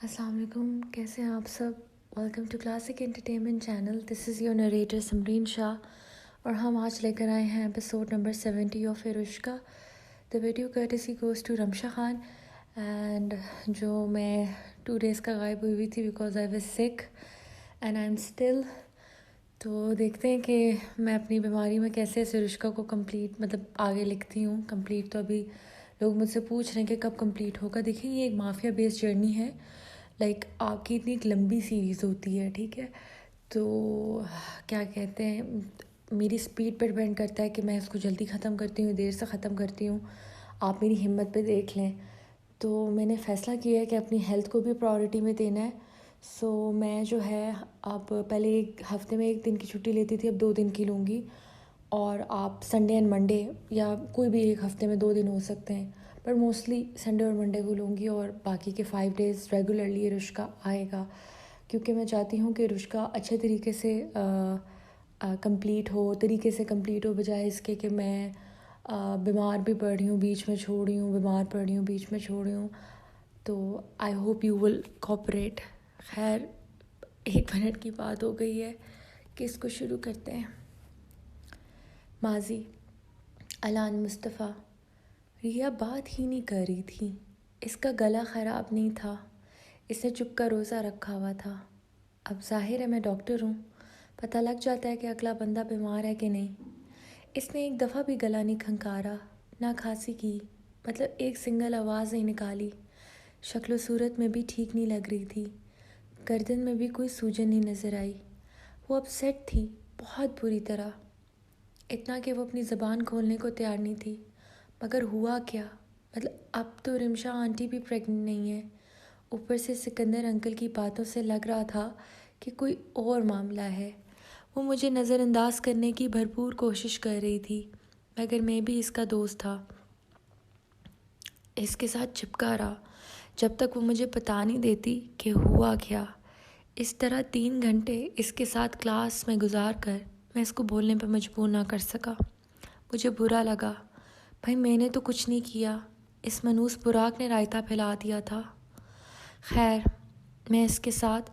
السلام علیکم، کیسے ہیں آپ سب؟ Welcome to classic entertainment channel. This is your narrator Samreen Shah, اور ہم آج لے کر آئے ہیں episode number 70 of Arooshka. The video courtesy goes to Rimsha Khan. And جو میں 2 days کا غائب ہوئی تھی because I was sick and I am still. تو دیکھتے ہیں کہ میں اپنی بیماری میں کیسے اس عروشکا کو کمپلیٹ آگے لکھتی ہوں. کمپلیٹ تو ابھی لوگ مجھ سے پوچھ رہے ہیں کہ کب کمپلیٹ ہوگا. دیکھیں، یہ ایک مافیا بیسڈ جرنی ہے. آپ کی اتنی ایک لمبی سیریز ہوتی ہے، ٹھیک ہے؟ تو کیا کہتے ہیں، میری سپیڈ پر ڈپینڈ کرتا ہے کہ میں اس کو جلدی ختم کرتی ہوں، دیر سے ختم کرتی ہوں. آپ میری ہمت پہ دیکھ لیں. تو میں نے فیصلہ کیا ہے کہ اپنی ہیلتھ کو بھی پرائورٹی میں دینا ہے. سو میں جو ہے اب پہلے ایک ہفتے میں 1 دن کی چھٹی لیتی تھی، اب 2 دن کی لوں گی. اور آپ سنڈے اینڈ منڈے یا کوئی بھی ایک ہفتے میں 2 دن ہو سکتے ہیں، پر موسٹلی سنڈے اور منڈے کو لوں گی. اور باقی کے 5 days ریگولرلی عروشکا آئے گا، کیونکہ میں چاہتی ہوں کہ عروشکا اچھے طریقے سے کمپلیٹ ہو بجائے اس کے کہ میں بیمار بھی پڑ رہی ہوں، بیچ میں چھوڑ رہی ہوں، بیمار پڑ رہی ہوں، بیچ میں چھوڑ رہی ہوں. تو I hope you will cooperate. خیر، 1 منٹ کی بات ہو گئی ہے کہ اس کو شروع کرتے ہیں. ماضی. الان مصطفیٰ. ریا بات ہی نہیں کر رہی تھی. اس کا گلا خراب نہیں تھا، اس نے چپ کا روزہ رکھا ہوا تھا. اب ظاہر ہے میں ڈاکٹر ہوں، پتہ لگ جاتا ہے کہ اگلا بندہ بیمار ہے کہ نہیں. اس نے ایک دفعہ بھی گلا نہیں کھنکارا، نہ کھانسی کی، ایک سنگل آواز نہیں نکالی. شکل و صورت میں بھی ٹھیک نہیں لگ رہی تھی، گردن میں بھی کوئی سوجن نہیں نظر آئی. وہ اپ سیٹ تھی، بہت بری طرح، اتنا کہ وہ اپنی زبان کھولنے کو تیار نہیں تھی. مگر ہوا کیا؟ اب تو رمشا آنٹی بھی پریگننٹ نہیں ہے. اوپر سے سکندر انکل کی باتوں سے لگ رہا تھا کہ کوئی اور معاملہ ہے. وہ مجھے نظر انداز کرنے کی بھرپور کوشش کر رہی تھی، مگر میں بھی اس کا دوست تھا. اس کے ساتھ چپکا رہا جب تک وہ مجھے بتا نہیں دیتی کہ ہوا کیا. اس طرح 3 گھنٹے اس کے ساتھ کلاس میں گزار کر میں اس کو بولنے پہ مجبور نہ کر سکا. مجھے برا لگا. بھائی میں نے تو کچھ نہیں کیا، اس منوس براق نے رائتا پھیلا دیا تھا. خیر، میں اس کے ساتھ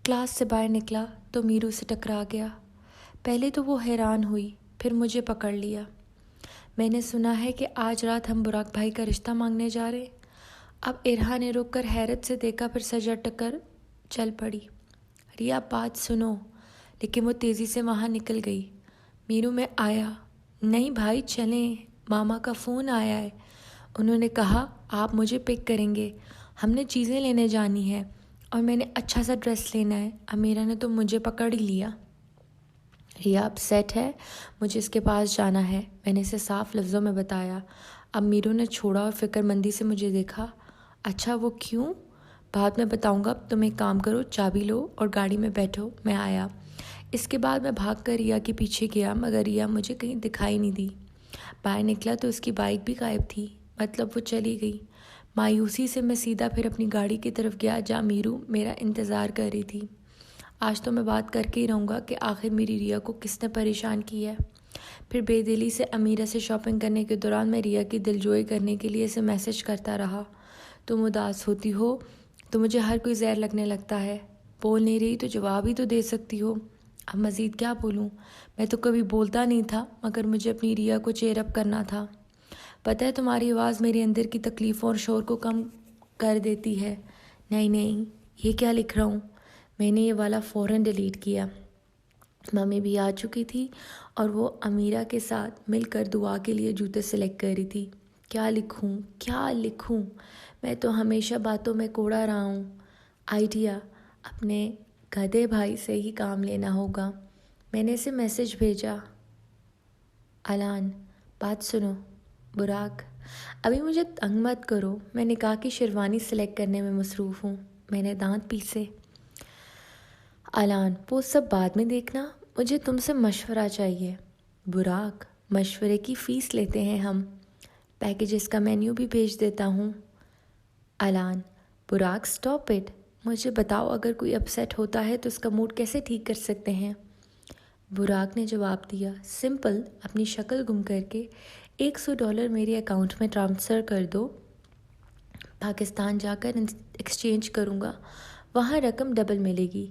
کلاس سے باہر نکلا تو میرو سے ٹکرا گیا. پہلے تو وہ حیران ہوئی، پھر مجھے پکڑ لیا. میں نے سنا ہے کہ آج رات ہم براق بھائی کا رشتہ مانگنے جا رہے. اب ارہا نے رک کر حیرت سے دیکھا، پھر سر جھٹک کر چل پڑی. ریا بات سنو. لیکن وہ تیزی سے وہاں نکل گئی. میرو میں آیا. نہیں بھائی چلیں، ماما کا فون آیا ہے، انہوں نے کہا آپ مجھے پک کریں گے. ہم نے چیزیں لینے جانی ہے اور میں نے اچھا سا ڈریس لینا ہے. امیرا نے تو مجھے پکڑ ہی لیا. ریا اپ سیٹ ہے، مجھے اس کے پاس جانا ہے، میں نے اسے صاف لفظوں میں بتایا. اب میرو نے چھوڑا اور فکر مندی سے مجھے دیکھا. اچھا وہ کیوں؟ بعد میں بتاؤں گا. تم ایک کام کرو، چابی لو اور گاڑی میں بیٹھو، میں آیا. اس کے بعد میں بھاگ کر ریا کے پیچھے گیا، مگر ریا مجھے کہیں دکھائی نہیں دی. باہر نکلا تو اس کی بائک بھی غائب تھی، وہ چلی گئی. مایوسی سے میں سیدھا پھر اپنی گاڑی کی طرف گیا جہاں میرو میرا انتظار کر رہی تھی. آج تو میں بات کر کے ہی رہوں گا کہ آخر میری ریا کو کس نے پریشان کیا ہے. پھر بے دلی سے امیرا سے شاپنگ کرنے کے دوران میں ریا کی دلجوئی کرنے کے لیے اسے میسج کرتا رہا. تم اداس ہوتی ہو تو مجھے ہر کوئی زہر لگنے لگتا ہے. بول نہیں رہی تو جواب ہی تو دے سکتی ہو. اب مزید کیا بولوں؟ میں تو کبھی بولتا نہیں تھا، مگر مجھے اپنی ریا کو چیئر اپ کرنا تھا. پتہ ہے تمہاری آواز میرے اندر کی تکلیفوں اور شور کو کم کر دیتی ہے. نہیں، یہ کیا لکھ رہا ہوں؟ میں نے یہ والا فوراً ڈیلیٹ کیا. ممی بھی آ چکی تھی اور وہ امیرا کے ساتھ مل کر دعا کے لیے جوتے سلیکٹ کر رہی تھی. کیا لکھوں؟ میں تو ہمیشہ باتوں میں کوڑا رہا ہوں. آئیڈیا، اپنے گدھے بھائی سے ہی کام لینا ہوگا. میں نے اسے میسج بھیجا. الان، بات سنو. براق، ابھی مجھے تنگ مت کرو، میں نکاح کی شیروانی سلیکٹ کرنے میں مصروف ہوں. میں نے دانت پیسے. الان، وہ سب بعد میں دیکھنا، مجھے تم سے مشورہ چاہیے. براق، مشورے کی فیس لیتے ہیں ہم، پیکیجز کا مینیو بھی بھیج دیتا ہوں. الان، براق سٹاپ اٹ، مجھے بتاؤ اگر کوئی اپسیٹ ہوتا ہے تو اس کا موڈ کیسے ٹھیک کر سکتے ہیں. براق نے جواب دیا، سمپل، اپنی شکل گم کر کے $100 میرے اکاؤنٹ میں ٹرانسفر کر دو. پاکستان جا کر ایکسچینج کروں گا، وہاں رقم ڈبل ملے گی۔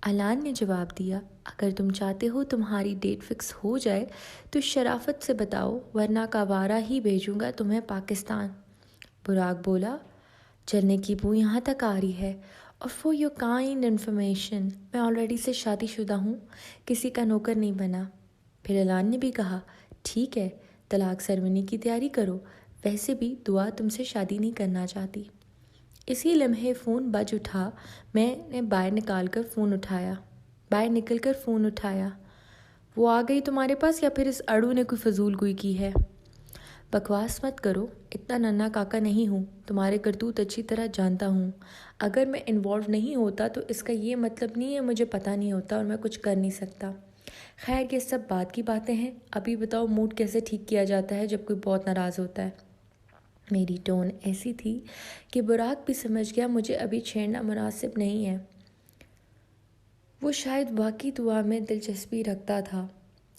علان نے جواب دیا، اگر تم چاہتے ہو تمہاری ڈیٹ فکس ہو جائے تو شرافت سے بتاؤ، ورنہ کاوارہ ہی بھیجوں گا تمہیں پاکستان۔ براق بولا، چلنے کی بو یہاں تک آ رہی ہے، اور فور یور کائنڈ انفارمیشن میں آلریڈی سے شادی شدہ ہوں، کسی کا نوکر نہیں بنا۔ پھر علان نے بھی کہا، ٹھیک ہے، طلاق سرمنی کی تیاری کرو، ویسے بھی دعا تم سے شادی نہیں کرنا چاہتی۔ اسی لمحے فون بج اٹھا۔ میں نے باہر نکل کر فون اٹھایا۔ وہ آ گئی تمہارے پاس یا پھر اس اڑو نے کوئی فضول گوئی کی ہے؟ بکواس مت کرو، اتنا ننھا کاکا نہیں ہوں، تمہارے کرتوت اچھی طرح جانتا ہوں۔ اگر میں انوالو نہیں ہوتا تو اس کا یہ مطلب نہیں ہے مجھے پتہ نہیں ہوتا اور میں کچھ کر نہیں سکتا۔ خیر یہ سب بعد کی باتیں ہیں، ابھی بتاؤ موڈ کیسے ٹھیک کیا جاتا ہے جب کوئی بہت ناراض ہوتا ہے؟ میری ٹون ایسی تھی کہ براق بھی سمجھ گیا مجھے ابھی چھیڑنا مناسب نہیں ہے۔ وہ شاید واقعی دعا میں دلچسپی رکھتا تھا،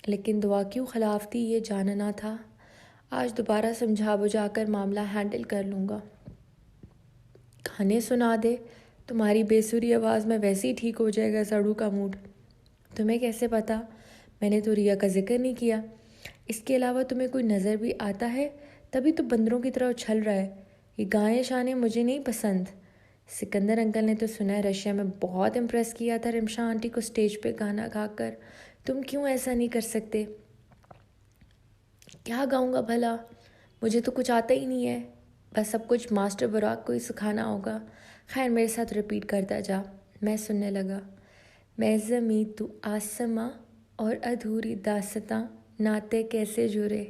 لیکن دعا کیوں خلاف تھی یہ جاننا تھا۔ آج دوبارہ سمجھا بجھا کر معاملہ ہینڈل کر لوں گا۔ گانے سنا دے، تمہاری بے سری آواز میں ویسے ہی ٹھیک ہو جائے گا سڑو کا موڈ۔ تمہیں کیسے پتا؟ میں نے تو ریا کا ذکر نہیں کیا۔ اس کے علاوہ تمہیں کوئی نظر بھی آتا ہے؟ تبھی تو بندروں کی طرح اچھل رہا ہے۔ یہ گانے شانے مجھے نہیں پسند۔ سکندر انکل نے تو سنا ہے رشیا میں بہت امپریس کیا تھا رمشا آنٹی کو اسٹیج پہ گانا گا کر، تم کیوں ایسا نہیں کر سکتے؟ کیا گاؤں گا بھلا، مجھے تو کچھ آتا ہی نہیں ہے، بس سب کچھ ماسٹر براق کو ہی سکھانا ہوگا۔ خیر میرے ساتھ ریپیٹ کرتا جا۔ میں سننے لگا۔ میں زمیں تو آسماں اور ادھوری داستاں، ناطے کیسے جڑے،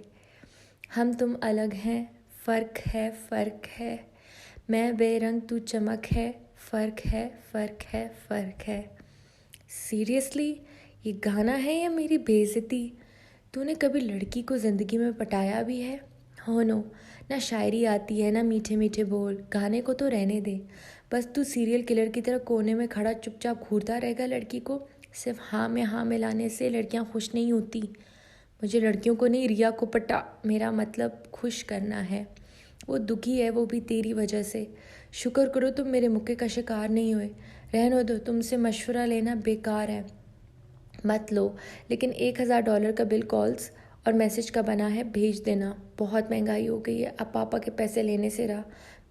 ہم تم الگ ہیں، فرق ہے فرق ہے، میں بے رنگ تو چمک ہے، فرق ہے فرق ہے فرق ہے۔ سیریسلی یہ گانا ہے یا میری بے عزتی؟ تو نے کبھی لڑکی کو زندگی میں پٹایا بھی ہے؟ ہو نو، نہ شاعری آتی ہے نہ میٹھے میٹھے بول، گانے کو تو رہنے دے، بس تو سیریل کلر کی طرح کونے میں کھڑا چپ چاپ گھورتا رہے گا لڑکی کو۔ صرف ہاں میں ہاں ملانے سے لڑکیاں خوش نہیں ہوتی۔ مجھے لڑکیوں کو نہیں، ریا کو پٹا، میرا مطلب خوش کرنا ہے۔ وہ دکھی ہے، وہ بھی تیری وجہ سے۔ شکر کرو تم میرے مکے کا شکار نہیں ہوئے۔ رہنے دو، تم سے مشورہ لینا بیکار ہے، مت لو، لیکن $1000 کا بل کالز اور میسج کا بنا ہے، بھیج دینا۔ بہت مہنگائی ہو گئی ہے، اب پاپا کے پیسے لینے سے رہا۔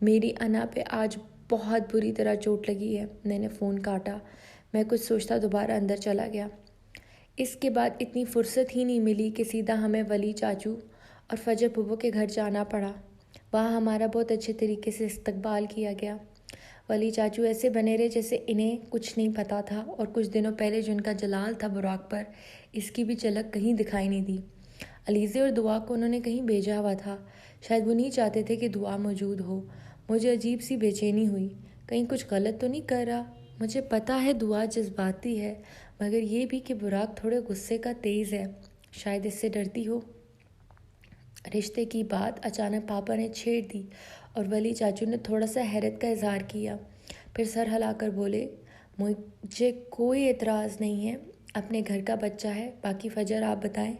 میری انا پہ آج بہت بری طرح چوٹ لگی ہے۔ میں نے فون کاٹا۔ میں کچھ سوچتا دوبارہ اندر چلا گیا۔ اس کے بعد اتنی فرصت ہی نہیں ملی کہ سیدھا ہمیں ولی چاچو اور فجر پھپھو کے گھر جانا پڑا۔ وہاں ہمارا بہت اچھے طریقے سے استقبال کیا گیا۔ ولی چاچو ایسے بنے رہے جیسے انہیں کچھ نہیں پتا تھا، اور کچھ دنوں پہلے جن کا جلال تھا براق پر، اس کی بھی جھلک کہیں دکھائی نہیں دی۔ علیزے اور دعا کو انہوں نے کہیں بھیجا ہوا تھا، شاید وہ نہیں چاہتے تھے کہ دعا موجود ہو۔ مجھے عجیب سی بے چینی ہوئی، کہیں کچھ غلط تو نہیں کر رہا۔ مجھے پتا ہے دعا جذباتی ہے، مگر یہ بھی کہ براق تھوڑے غصے کا تیز ہے، شاید اس سے ڈرتی ہو۔ رشتے کی بات اچانک پاپا نے چھیڑ دی اور ولی چاچو نے تھوڑا سا حیرت کا اظہار کیا، پھر سر ہلا کر بولے، مجھے کوئی اعتراض نہیں ہے، اپنے گھر کا بچہ ہے، باقی فجر آپ بتائیں۔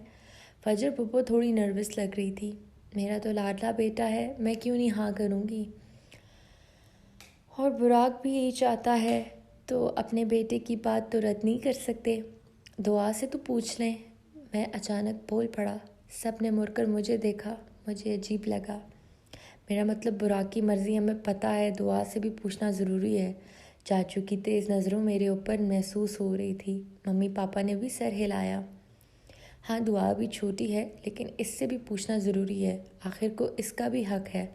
فجر پھپھو تھوڑی نروس لگ رہی تھی۔ میرا تو لاڈلا بیٹا ہے، میں کیوں نہیں ہاں کروں گی، اور براق بھی یہی چاہتا ہے، تو اپنے بیٹے کی بات تو رد نہیں کر سکتے۔ دعا سے تو پوچھ لیں۔ میں اچانک بول پڑا۔ سب نے مڑ کر مجھے دیکھا، مجھے عجیب لگا۔ میرا مطلب براق کی مرضی ہمیں پتہ ہے، دعا سے بھی پوچھنا ضروری ہے۔ چاچو کی تیز نظروں میرے اوپر محسوس ہو رہی تھی۔ ممی پاپا نے بھی سر ہلایا۔ ہاں دعا بھی چھوٹی ہے، لیکن اس سے بھی پوچھنا ضروری ہے، آخر کو اس کا بھی حق ہے۔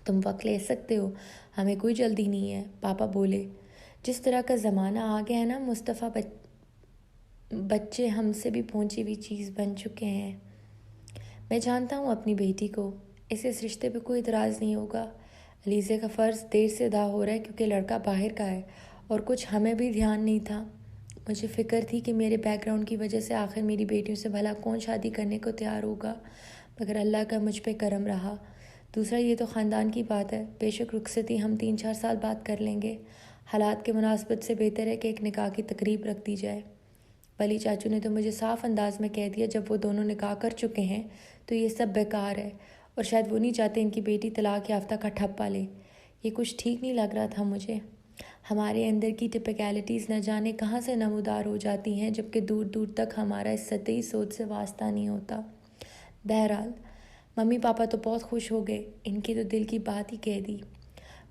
تم وقت لے سکتے ہو، ہمیں کوئی جلدی نہیں ہے، پاپا بولے۔ جس طرح کا زمانہ آ گیا ہے نا مصطفیٰ، بچے ہم سے بھی پہنچی ہوئی چیز بن چکے ہیں۔ میں جانتا ہوں اپنی بیٹی کو، اسے اس رشتے پہ کوئی اعتراض نہیں ہوگا۔ علیزے کا فرض دیر سے ادا ہو رہا ہے کیونکہ لڑکا باہر کا ہے، اور کچھ ہمیں بھی دھیان نہیں تھا۔ مجھے فکر تھی کہ میرے بیک گراؤنڈ کی وجہ سے آخر میری بیٹیوں سے بھلا کون شادی کرنے کو تیار ہوگا، مگر اللہ کا مجھ پہ کرم رہا۔ دوسرا یہ تو خاندان کی بات ہے، بے شک رخصتی ہم 3-4 سال بعد کر لیں گے، حالات کے مناسبت سے بہتر ہے کہ ایک نکاح کی تقریب رکھ دی جائے۔ ولی چاچو نے تو مجھے صاف انداز میں کہہ دیا، جب وہ دونوں نکاح کر چکے ہیں تو یہ سب بیکار ہے، اور شاید وہ نہیں چاہتے ان کی بیٹی طلاق یافتہ کا ٹھپا لے۔ یہ کچھ ٹھیک نہیں لگ رہا تھا مجھے۔ ہمارے اندر کی ٹپیکیلٹیز نہ جانے کہاں سے نمودار ہو جاتی ہیں، جبکہ دور دور تک ہمارا اس سطحی سوچ سے واسطہ نہیں ہوتا۔ بہرحال ممی پاپا تو بہت خوش ہو گئے، ان کی تو دل کی بات ہی کہہ دی۔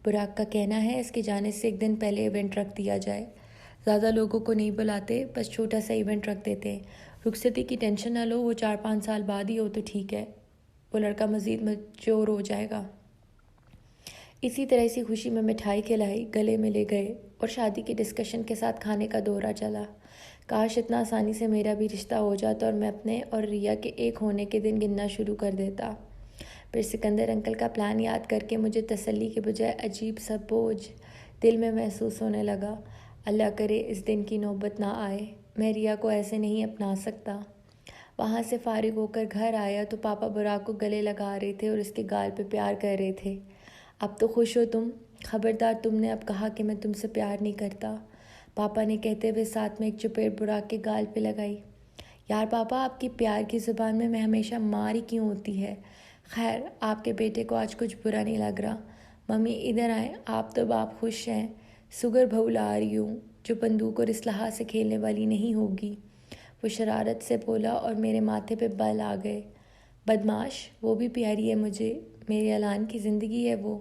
براق کا کہنا ہے اس کے جانے سے ایک دن پہلے ایونٹ رکھ دیا جائے۔ زیادہ لوگوں کو نہیں بلاتے، بس چھوٹا سا ایونٹ رکھ دیتے ہیں۔ رخصتی کی ٹینشن نہ لو، وہ 4-5 سال بعد ہی ہو تو ٹھیک ہے، وہ لڑکا مزید میچور ہو جائے گا۔ اسی طرح اسی خوشی میں مٹھائی کھلائی، گلے ملے گئے اور شادی کے ڈسکشن کے ساتھ کھانے کا دورہ چلا۔ کاش اتنا آسانی سے میرا بھی رشتہ ہو جاتا اور میں اپنے اور ریا کے ایک ہونے کے دن گننا شروع کر دیتا۔ پھر سکندر انکل کا پلان یاد کر کے مجھے تسلی کے بجائے عجیب سا بوجھ دل میں محسوس ہونے لگا۔ اللہ کرے اس دن کی نوبت نہ آئے، میں ریا کو ایسے نہیں اپنا سکتا۔ وہاں سے فارغ ہو کر گھر آیا تو پاپا براق کو گلے لگا رہے تھے اور اس کے گال پہ پیار کر رہے تھے۔ اب تو خوش ہو تم، خبردار تم نے اب کہا کہ میں تم سے پیار نہیں کرتا، پاپا نے کہتے ہوئے ساتھ میں ایک چپیٹ براق کے گال پہ لگائی۔ یار پاپا، آپ کی پیار کی زبان میں ہمیشہ مار ہی کیوں ہوتی ہے؟ خیر، آپ کے بیٹے کو آج کچھ برا نہیں لگ رہا۔ ممی ادھر آئیں، آپ تو باپ خوش ہیں، سگر بہو لا رہی ہوں جو بندوق اور اسلحہ سے کھیلنے والی نہیں ہوگی، وہ شرارت سے بولا اور میرے ماتھے پہ بل آ گئے۔ بدماش، وہ بھی پیاری ہے مجھے، میرے اعلان کی زندگی ہے وہ،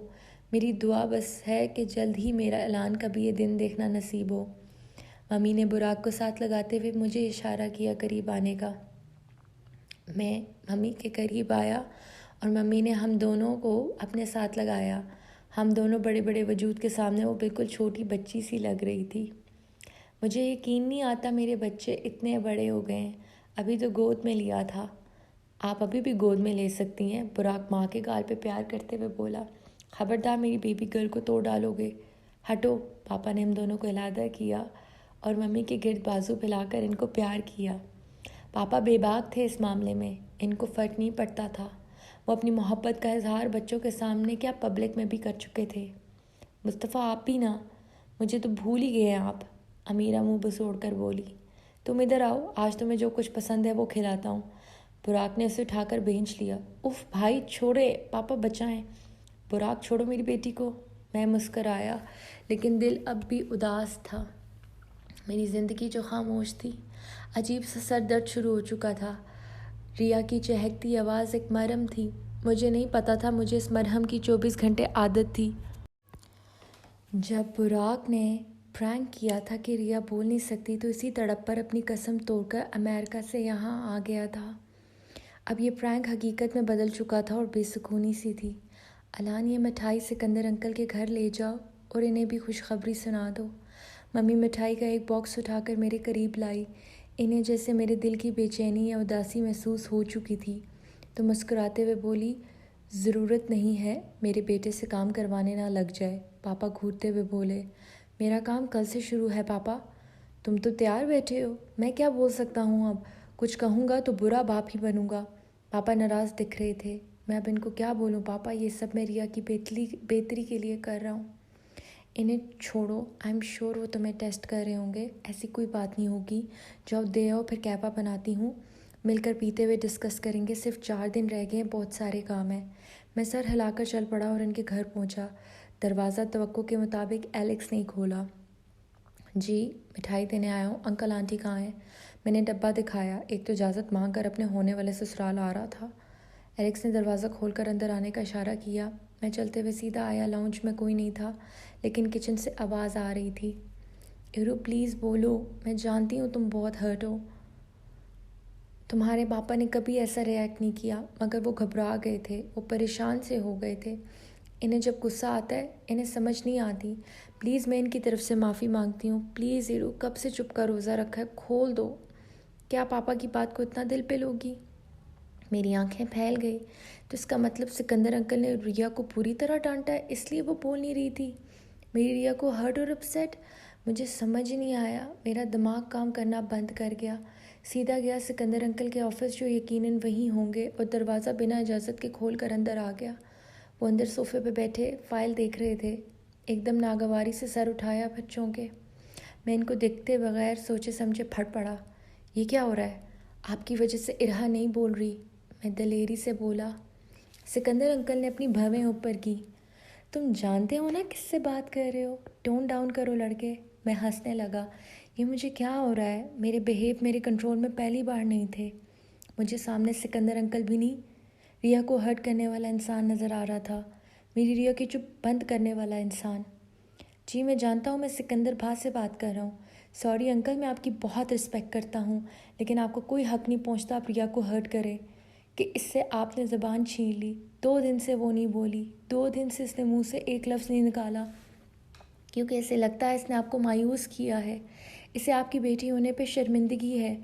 میری دعا بس ہے کہ جلد ہی میرا اعلان کا بھی یہ دن دیکھنا نصیب ہو۔ ممی نے براق کو ساتھ لگاتے ہوئے مجھے اشارہ کیا قریب آنے کا۔ میں ممی کے قریب آیا اور ممی نے ہم دونوں کو اپنے ساتھ لگایا۔ ہم دونوں بڑے بڑے وجود کے سامنے وہ بالکل چھوٹی بچی سی لگ رہی تھی۔ مجھے یقین نہیں آتا میرے بچے اتنے بڑے ہو گئے ہیں، ابھی تو گود میں لیا تھا۔ آپ ابھی بھی گود میں لے سکتی ہیں، براق ماں کے گال پہ پیار کرتے ہوئے بولا۔ خبردار میری بیبی گرل کو توڑ ڈالو گے، ہٹو۔ پاپا نے ہم دونوں کو علحدہ کیا اور ممی کے گرد بازو پھیلا کر ان کو پیار کیا۔ پاپا بے باک تھے اس معاملے میں، ان کو فرق نہیں پڑتا تھا۔ وہ اپنی محبت کا اظہار بچوں کے سامنے کیا پبلک میں بھی کر چکے تھے۔ مصطفیٰ آپ بھی نا، مجھے تو بھول ہی گئے ہیں آپ، امیرہ منہ بسوڑ کر بولی۔ تم ادھر آؤ، آج تمہیں جو کچھ پسند ہے وہ کھلاتا ہوں۔ براق نے اسے اٹھا کر بینچ لیا۔ اف بھائی چھوڑے، پاپا بچائیں۔ براق چھوڑو میری بیٹی کو۔ میں مسکرایا لیکن دل اب بھی اداس تھا۔ میری زندگی جو خاموش تھی، عجیب سا سر درد شروع ہو چکا تھا۔ ریا کی چہکتی آواز ایک مرہم تھی، مجھے نہیں پتا تھا مجھے اس مرہم کی 24 گھنٹے عادت تھی۔ جب براق نے پرینک کیا تھا کہ ریا بول نہیں سکتی تو اسی تڑپ پر اپنی قسم توڑ کر امریکہ سے یہاں آ گیا تھا۔ اب یہ پرینک حقیقت میں بدل چکا تھا اور بے سکونی سی تھی۔ الان یہ مٹھائی سکندر انکل کے گھر لے جاؤ اور انہیں بھی خوشخبری سنا دو۔ ممی مٹھائی کا ایک باکس اٹھا کر میرے قریب لائی۔ انہیں جیسے میرے دل کی بے چینی یا اداسی محسوس ہو چکی تھی تو مسکراتے ہوئے بولی، ضرورت نہیں ہے میرے بیٹے سے کام کروانے نہ لگ جائے۔ پاپا گھورتے ہوئے بولے، میرا کام کل سے شروع ہے پاپا۔ تم تو تیار بیٹھے ہو، میں کیا بول سکتا ہوں اب، کچھ کہوں گا تو برا باپ ہی بنوں گا۔ پاپا ناراض دکھ رہے تھے۔ میں اب ان کو کیا بولوں پاپا، یہ سب میں ریا کی بہتری کے لیے کر رہا ہوں۔ انہیں چھوڑو، آئی ایم شیور وہ تمہیں ٹیسٹ کر رہے ہوں گے، ایسی کوئی بات نہیں ہوگی۔ جاؤ دے آؤ، پھر کیپا بناتی ہوں، مل کر پیتے ہوئے ڈسکس کریں گے۔ صرف 4 دن رہ گئے ہیں، بہت سارے کام ہیں۔ میں سر ہلا کر چل پڑا اور ان کے گھر پہنچا۔ دروازہ توقع کے مطابق ایلیکس نے کھولا۔ جی، مٹھائی دینے آیا ہوں، انکل آنٹی کہاں ہیں؟ میں نے ڈبہ دکھایا، ایک تو اجازت مانگ کر اپنے ہونے والے سسرال آ رہا تھا۔ ایلیکس نے دروازہ کھول کر اندر آنے کا اشارہ کیا۔ میں چلتے ہوئے سیدھا آیا، لاؤنج میں کوئی نہیں تھا لیکن کچن سے آواز آ رہی تھی، ایرو پلیز بولو، میں جانتی ہوں تم بہت ہرٹ ہو۔ تمہارے پاپا نے کبھی ایسا ریئیکٹ نہیں کیا، مگر وہ گھبرا گئے تھے، وہ پریشان سے ہو گئے تھے۔ انہیں جب غصہ آتا ہے انہیں سمجھ نہیں آتی۔ پلیز میں ان کی طرف سے معافی مانگتی ہوں، پلیز ایرو، کب سے چپ کا روزہ رکھا ہے، کھول دو۔ کیا پاپا کی بات کو اتنا دل پہ لوگی؟ میری آنکھیں پھیل گئی۔ تو اس کا مطلب سکندر انکل نے ریا کو پوری طرح ڈانٹا ہے، اس لیے وہ بول نہیں رہی تھی؟ میری ریا کو ہرٹ اور اپسیٹ؟ مجھے سمجھ نہیں آیا، میرا دماغ کام کرنا بند کر گیا۔ سیدھا گیا سکندر انکل کے آفس، جو یقیناً وہیں ہوں گے، اور دروازہ بنا اجازت کے کھول کر اندر آ گیا۔ وہ اندر صوفے پہ بیٹھے فائل دیکھ رہے تھے۔ ایک دم ناگواری سے سر اٹھایا، پھر چونکے۔ میں ان کو دیکھتے بغیر سوچے سمجھے پھٹ پڑا۔ یہ کیا ہو رہا ہے؟ آپ کی وجہ سے ارہا نہیں بول رہی، میں دلیری سے بولا۔ سکندر انکل نے اپنی بھویں اوپر کی۔ تم جانتے ہو نا کس سے بات کر رہے ہو، ٹون ڈاؤن کرو لڑکے۔ میں ہنسنے لگا۔ یہ مجھے کیا ہو رہا ہے؟ میرے بہیو میرے کنٹرول میں پہلی بار نہیں تھے۔ مجھے سامنے سکندر انکل بھی نہیں، ریا کو ہرٹ کرنے والا انسان نظر آ رہا تھا، میری ریا کی چپ بند کرنے والا انسان۔ جی میں جانتا ہوں، میں سکندر بھا سے بات کر رہا ہوں۔ سوری انکل، میں آپ کی بہت رسپیکٹ کرتا ہوں، لیکن آپ کو کوئی حق نہیں پہنچتا آپ ریا کو ہرٹ کرے کہ اس سے آپ نے زبان چھین لی۔ 2 دن سے وہ نہیں بولی، 2 دن سے اس نے منہ سے ایک لفظ نہیں نکالا، کیونکہ اسے لگتا ہے اس نے آپ کو مایوس کیا ہے، اسے آپ کی بیٹی ہونے پہ شرمندگی ہے۔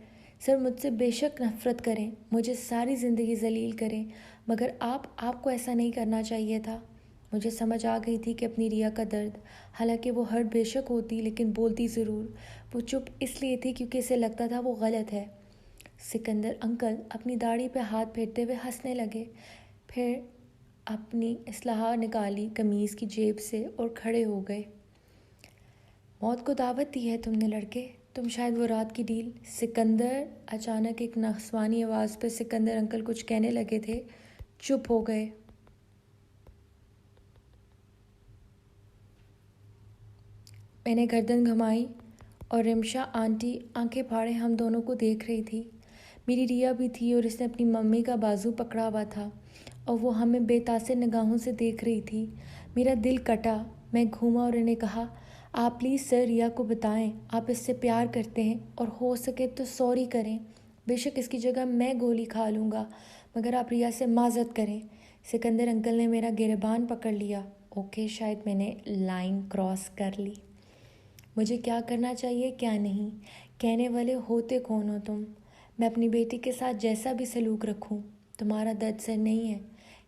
سر مجھ سے بے شک نفرت کریں، مجھے ساری زندگی ذلیل کریں، مگر آپ کو ایسا نہیں کرنا چاہیے تھا۔ مجھے سمجھ آ گئی تھی کہ اپنی ریا کا درد، حالانکہ وہ ہرٹ بے شک ہوتی لیکن بولتی ضرور۔ وہ چپ اس لیے تھی کیونکہ اسے لگتا تھا وہ غلط ہے۔ سکندر انکل اپنی داڑھی پہ ہاتھ پھیرتے ہوئے ہنسنے لگے، پھر اپنی اسلحہ نکالی قمیض کی جیب سے اور کھڑے ہو گئے۔ موت کو دعوت دی ہے تم نے لڑکے، تم شاید وہ رات کی ڈیل۔ سکندر اچانک ایک نسوانی آواز پہ سکندر انکل کچھ کہنے لگے تھے، چپ ہو گئے۔ میں نے گردن گھمائی اور رمشا آنٹی آنکھیں پھاڑے ہم دونوں کو دیکھ رہی تھی۔ میری ریا بھی تھی اور اس نے اپنی ممی کا بازو پکڑا ہوا تھا اور وہ ہمیں بے تاثر نگاہوں سے دیکھ رہی تھی۔ میرا دل کٹا، میں گھوما اور انہیں کہا، آپ پلیز سر ریا کو بتائیں آپ اس سے پیار کرتے ہیں اور ہو سکے تو سوری کریں، بے شک اس کی جگہ میں گولی کھا لوں گا، مگر آپ ریا سے معذرت کریں۔ سکندر انکل نے میرا گریبان پکڑ لیا۔ اوکے، شاید میں نے لائن کراس کر لی۔ مجھے کیا کرنا چاہیے کیا نہیں، کہنے والے ہوتے کون ہو تم؟ میں اپنی بیٹی کے ساتھ جیسا بھی سلوک رکھوں، تمہارا درد سر نہیں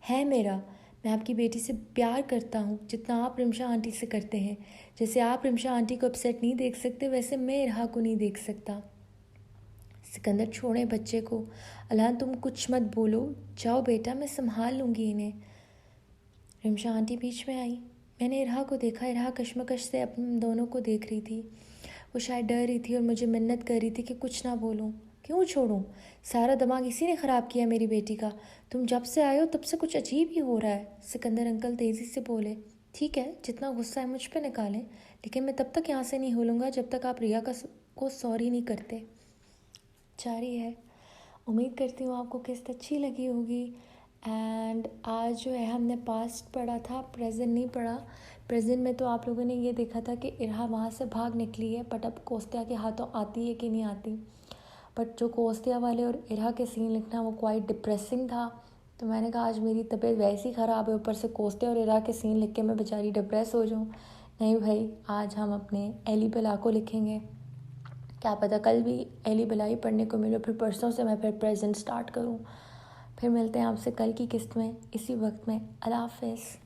ہے میرا۔ میں آپ کی بیٹی سے پیار کرتا ہوں جتنا آپ رمشا آنٹی سے کرتے ہیں۔ جیسے آپ رمشا آنٹی کو اپسیٹ نہیں دیکھ سکتے، ویسے میں ارہا کو نہیں دیکھ سکتا۔ سکندر چھوڑیں بچے کو، اللہ تم کچھ مت بولو، جاؤ بیٹا میں سنبھال لوں گی انہیں۔ رمشا آنٹی بیچ میں آئی۔ میں نے ارہا کو دیکھا، ارہا کشمکش سے اپنے دونوں کو دیکھ رہی تھی۔ وہ شاید ڈر رہی تھی اور مجھے منت کر رہی تھی کہ کچھ نہ بولوں۔ کیوں چھوڑوں؟ سارا دماغ اسی نے خراب کیا میری بیٹی کا۔ تم جب سے آئے ہو تب سے کچھ عجیب ہی ہو رہا ہے۔ سکندر انکل تیزی سے بولے، ٹھیک ہے جتنا غصہ ہے مجھ پہ نکالیں، لیکن میں تب تک یہاں سے نہیں ہلوں گا جب تک آپ ریا کو سوری نہیں کرتے۔ جاری ہے۔ امید کرتی ہوں آپ کو قسط اچھی لگی ہوگی۔ اینڈ آج جو ہے ہم نے پاسٹ پڑھا تھا، پریزنٹ نہیں پڑھا۔ پریزنٹ میں تو آپ لوگوں نے یہ دیکھا تھا کہ ارہا وہاں سے بھاگ نکلی ہے، بٹ اب کوستیا کے ہاتھوں آتی ہے کہ نہیں آتی۔ بٹ جو کوستیا والے اور ارہا کے سین لکھنا وہ کوائٹ ڈپریسنگ تھا، تو میں نے کہا آج میری طبیعت ویسی خراب ہے، اوپر سے کوستیا اور ارہا کے سین لکھ کے میں بیچاری ڈپریس ہو جاؤں۔ نہیں بھائی، آج ہم اپنے ایلی بلا کو لکھیں گے، کیا پتہ کل بھی ایلی بلا ہی پڑھنے کو ملے، پھر پرسوں سے میں پھر پریزنٹ سٹارٹ کروں۔ پھر ملتے ہیں آپ سے کل کی قسط میں اسی وقت میں۔ اللہ حافظ۔